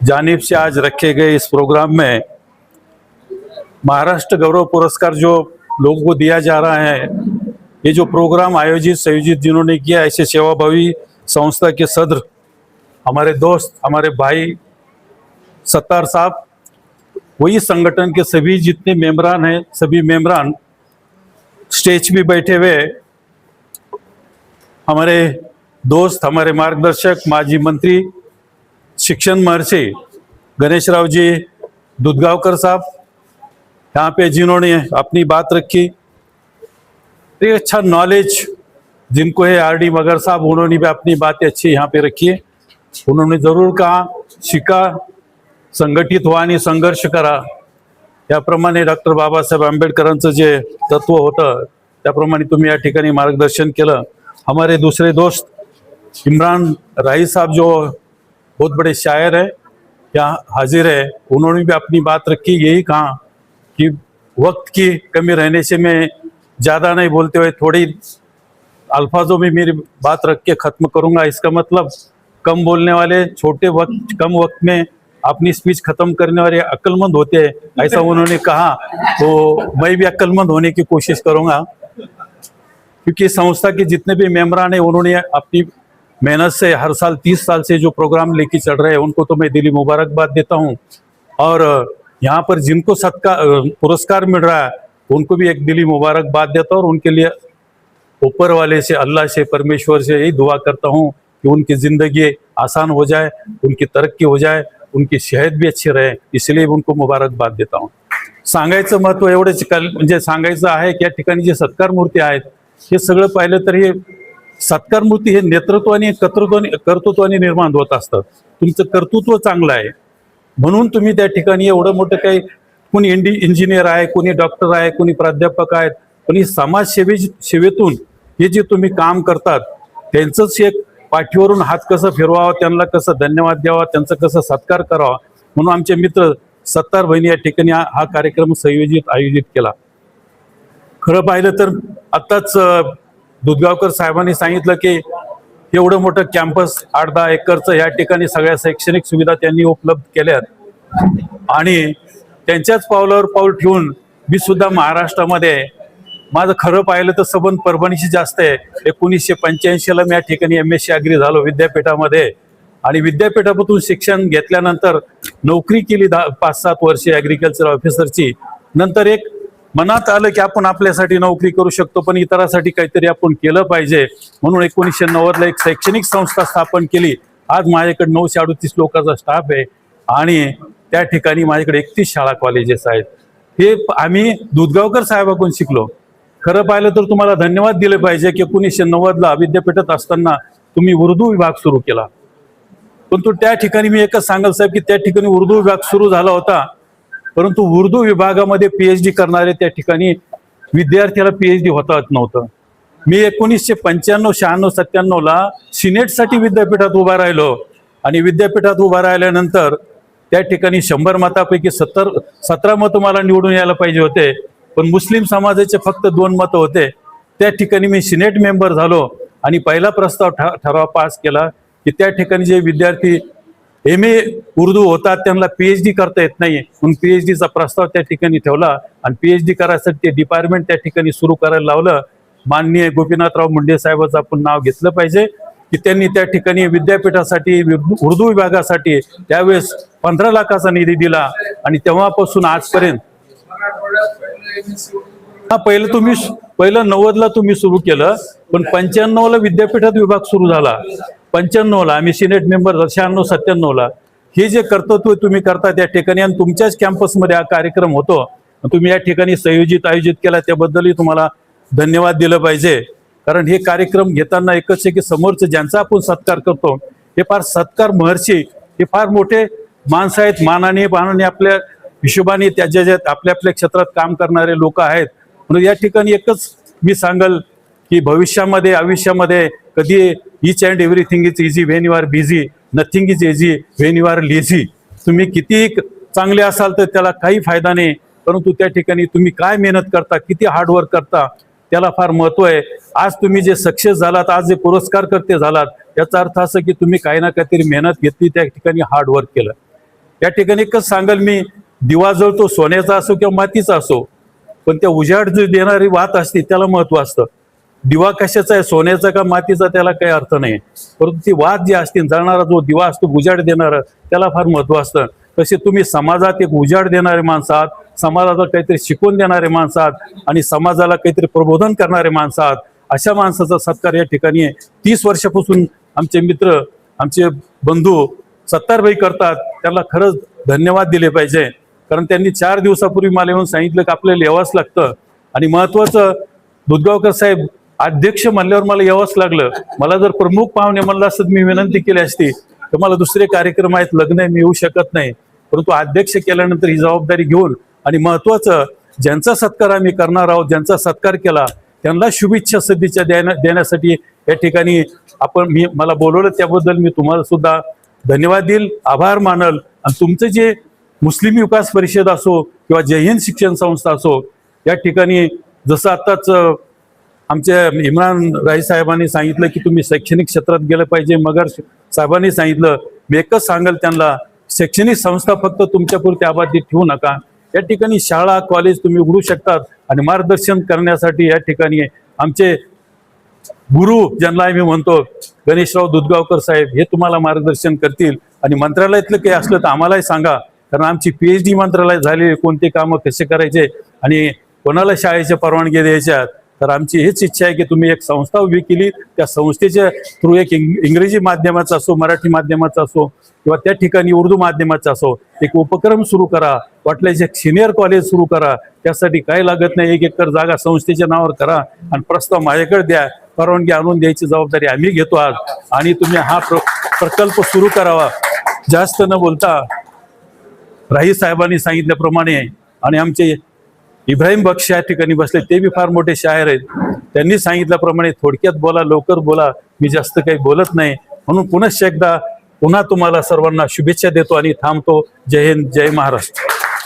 जानिब से आज रखे गए इस प्रोग्राम में महाराष्ट्र गौरव पुरस्कार जो लोगों को दिया जा रहा है, ये जो प्रोग्राम आयोजित संयोजित जिन्होंने किया, ऐसे सेवाभावी संस्था के सदर हमारे दोस्त, हमारे भाई सत्तार साहब, वही संगठन के सभी जितने मेंबरान हैं, सभी मेंबरान स्टेज पे बैठे हुए, हमारे दोस्त, हमारे मार्गदर्शक, माजी मंत्री, शिक्षण महर्षि गणेशराव जी दुधगावकर साहब यहाँ पे जिन्होंने अपनी बात रखी। एक अच्छा नॉलेज जिनको है आरडी मगर साहब, उन्होंने भी अपनी बातें अच्छी यहाँ पे रखी है। उन्होंने जरूर कहा, शिका, संघटित व्हा आणि संघर्ष करा, याप्रमाणे डॉक्टर बाबासाहेब आंबेडकरांचं जे तत्व होतं त्याप्रमाणे तुम्ही या ठिकाणी मार्गदर्शन केलं। हमारे दूसरे दोस्त इमरान राही साहब जो बहुत बड़े शायर है, यहाँ हाजिर है, उन्होंने भी अपनी बात रखी। यही कहा कि वक्त की कमी रहने से मैं ज़्यादा नहीं बोलते हुए थोड़ी अल्फाजों में मेरी बात रख के ख़त्म करूँगा। इसका मतलब कम बोलने वाले, छोटे वक्त, कम वक्त में अपनी स्पीच खत्म करने वाले अक्लमंद होते हैं, ऐसा उन्होंने कहा। तो मैं भी अक्लमंद होने की कोशिश करूँगा, क्योंकि संस्था के जितने भी मेंबरान हैं उन्होंने अपनी मेहनत से हर साल 30 साल से जो प्रोग्राम लेके चल रहे हैं, उनको तो मैं दिली मुबारकबाद देता हूं। और यहाँ पर जिनको पुरस्कार मिल रहा है उनको भी एक दिली मुबारकबाद देता हूं, और उनके लिए ऊपर वाले से, अल्लाह से, परमेश्वर से यही दुआ करता हूं कि उनकी ज़िंदगी आसान हो जाए, उनकी तरक्की हो जाए, उनकी सेहत भी अच्छी रहे, इसलिए उनको मुबारकबाद देता हूं। सांगायचं महत्त्व एवढेच म्हणजे सांगायचं आहे की या ठिकाणी जे सत्कार मूर्ती आहेत, हे सगळं पाहिलं तर हे सत्कार मूर्ती हे नेतृत्वाने, कर्तृत्वाने निर्माण होत असतात। तुमचं कर्तृत्व चांगलं आहे म्हणून तुम्ही त्या ठिकाणी एवढं मोठं काही, कोणी इंजिनियर आहे, कोणी डॉक्टर आहे, कोणी प्राध्यापक आहेत, पण सेवेतून हे जे तुम्ही काम करतात त्यांचंच एक पाठीवरून हात कसं फिरवावा, त्यांना कसं धन्यवाद द्यावा, त्यांचा कसं सत्कार करावा, म्हणून आमचे मित्र सत्तार बहिणी या ठिकाणी हा कार्यक्रम आयोजित केला। खरं पाहिलं तर आत्ताच दुधगावकर साहेबांनी सांगितलं की एवढं मोठं कॅम्पस 8-10 एकरचं या ठिकाणी सगळ्या शैक्षणिक सुविधा त्यांनी उपलब्ध केल्यात। आणि त्यांच्याच पावलावर पाऊल ठेवून मी सुद्धा महाराष्ट्रामध्ये, माझं खरं पाहिलं तर संबंध परभणीशी जास्त आहे। 1985ला मी या ठिकाणी MSc अग्री झालो विद्यापीठामध्ये, आणि विद्यापीठातून शिक्षण घेतल्यानंतर नोकरी केली 5-7 वर्षे ॲग्रिकल्चर ऑफिसरची। नंतर एक मनात आलं की आपण आपल्यासाठी नोकरी करू शकतो, पण इतरांसाठी काहीतरी आपण केलं पाहिजे, म्हणून 1990ला एक शैक्षणिक संस्था स्थापन केली। आज माझ्याकडे 938 लोकांचा स्टाफ आहे, आणि त्या ठिकाणी माझ्याकडे 31 शाळा कॉलेजेस आहेत। हे आम्ही दुधगावकर साहेबांकडून शिकलो। खरं पाहिलं तर तुम्हाला धन्यवाद दिले पाहिजे की 1990ला विद्यापीठात असताना तुम्ही उर्दू विभाग सुरू केला, परंतु त्या ठिकाणी मी एकच सांगाल साहेब की त्या ठिकाणी उर्दू विभाग सुरू झाला होता, परंतु उर्दू विभागामध्ये PhD करणारे त्या ठिकाणी विद्यार्थ्याला PhD होता येत नव्हतं। मी 1995, 96, 97ला सिनेटसाठी विद्यापीठात उभा राहिलो, आणि विद्यापीठात उभा राहिल्यानंतर त्या ठिकाणी 100 मतापैकी 17 मतं मला निवडून यायला पाहिजे होते, पण मुस्लिम समाजाचे फक्त 2 मतं होते। त्या ठिकाणी मी सिनेट मेंबर झालो आणि पहिला प्रस्ताव ठराव पास केला की त्या ठिकाणी जे विद्यार्थी MA उर्दू होतात त्यांना PhD करता येत नाही, म्हणून PhDचा प्रस्ताव त्या ठिकाणी ठेवला, आणि PhD करायसाठी ते डिपार्टमेंट त्या ठिकाणी सुरू करायला लावलं। माननीय गोपीनाथराव मुंडे साहेबांचं आपण नाव घेतलं पाहिजे की त्यांनी त्या ठिकाणी विद्यापीठासाठी, उर्दू विभागासाठी त्यावेळेस 15 लाखाचा निधी दिला, आणि तेव्हापासून आजपर्यंत पहिलं 90ला तुम्ही सुरू केलं, पण 95ला विद्यापीठात विभाग सुरू झाला। 95ला आम्ही सिनेट मेंबर, 96, 97ला हे जे कर्तृत्व तुम्ही करता त्या ठिकाणी, आणि तुमच्याच कॅम्पसमध्ये हा कार्यक्रम होतो, तुम्ही या ठिकाणी आयोजित केला, त्याबद्दलही तुम्हाला धन्यवाद दिलं पाहिजे। कारण हे कार्यक्रम घेताना एकच आहे की समोरचं ज्यांचा आपण सत्कार करतो हे फार सत्कार महर्षी, हे फार मोठे माणसं आहेत, मानाने आपल्या हिशोबाने त्याच्या आपल्या क्षेत्रात काम करणारे लोक आहेत। म्हणून या ठिकाणी एकच मी सांगल की भविष्यामध्ये, आयुष्यामध्ये कधी ईच and everything is easy when you are busy, nothing is easy when you are lazy. तुम्ही किती चांगले असाल तर त्याला काही फायदा नाही, परंतु त्या ठिकाणी तुम्ही काय मेहनत करता, किती हार्डवर्क करता, त्याला फार महत्व आहे. आज तुम्ही जे सक्सेस झालात, आज जे पुरस्कार करते झालात, याचा अर्थ असं की तुम्ही काही ना काहीतरी मेहनत घेतली, त्या ठिकाणी हार्ड वर्क केलं. या ठिकाणी एकच सांगाल मी, दिवा जळतो सोन्याचा असो किंवा मातीचा असो, पण त्या उजाड जी देणारी वात असते त्याला महत्व असतं. दिवा कशाचा आहे, सोन्याचा का मातीचा, त्याला काही अर्थ नाही, परंतु ती वात जी असते, जळणारा जो दिवा असतो उजाड देणारा, त्याला फार महत्व असतं. तसे तुम्ही समाजात एक उजाड देणारे माणसं आहात, समाजाला काहीतरी शिकवून देणारे माणसं आहात आणि समाजाला काहीतरी प्रबोधन करणारे माणसं आहात. अशा माणसाचा सत्कार या ठिकाणी आहे. 30 वर्षापासून आमचे मित्र, आमचे बंधू सत्कारभाई करतात, त्यांना खरंच धन्यवाद दिले पाहिजे. कारण त्यांनी 4 दिवसापूर्वी मला येऊन सांगितलं की आपल्याला यावंच लागतं. आणि महत्वाचं, दुधगावकर साहेब अध्यक्ष म्हणल्यावर मला यावंच लागलं. मला जर प्रमुख पाहुणे म्हणलं असतं मी विनंती केली असती, तर मला दुसरे कार्यक्रम आहेत, लग्न आहे, मी येऊ शकत नाही. परंतु अध्यक्ष केल्यानंतर ही जबाबदारी घेऊन, आणि महत्वाचं, ज्यांचा सत्कार आम्ही करणार आहोत, ज्यांचा सत्कार केला त्यांना शुभेच्छा सदिच्छा देण्यासाठी या ठिकाणी मला बोलवलं, त्याबद्दल मी तुम्हाला सुद्धा धन्यवाद देईल, आभार मानल. आणि तुमचं जे मुस्लिम विकास परिषद असो किंवा जय हिंद शिक्षण संस्था असो, या ठिकाणी जसं आत्ताच आमच्या इम्रान राही साहेबांनी सांगितलं की तुम्ही शैक्षणिक क्षेत्रात गेलं पाहिजे, मगर साहेबांनी सांगितलं, मी एकच सांगेल त्यांना, शैक्षणिक संस्था फक्त तुमच्यापुरती अबाधित ठेवू नका. या ठिकाणी शाळा कॉलेज तुम्ही उघडू शकतात आणि मार्गदर्शन करण्यासाठी या ठिकाणी आमचे गुरु, ज्यांना आम्ही म्हणतो गणेशराव दुधगावकर साहेब, हे तुम्हाला मार्गदर्शन करतील. आणि मंत्रालयातलं काही असलं तर आम्हालाही सांगा, कारण आमची PhD मंत्रालयात झाली, कोणते कामं कसे करायचे आणि कोणाला शाळेच्या परवानगी द्यायच्या. तर आमची हीच इच्छा आहे की तुम्ही एक संस्था उभी केली, त्या संस्थेच्या थ्रू एक इंग्रजी माध्यमाचा असो, मराठी माध्यमाचा असो किंवा त्या ठिकाणी उर्दू माध्यमाचा असो, एक उपक्रम सुरू करा. वाटल्यास एक सिनियर कॉलेज सुरू करा. त्यासाठी काय लागत नाही, 1 एकर जागा संस्थेच्या नावावर करा आणि प्रस्ताव माझ्याकडे द्या, परवानगी आणून द्यायची जबाबदारी आम्ही घेतो आज. आणि तुम्ही हा प्रकल्प सुरू करावा. जास्त न बोलता राही साहेबांनी सांगितल्याप्रमाणे, आणि आमचे इब्राहिम बक्ष या ठिकाणी बसले, ते बी फार मोठे शायर आहेत, त्यांनी सांगितल्याप्रमाणे थोडक्यात बोला, लवकर बोला, मी जास्त काही बोलत नाही. म्हणून पुन्हा एकदा पुन्हा तुम्हाला सर्वांना शुभेच्छा देतो आणि थांबतो. जय हिंद, जय महाराष्ट्र.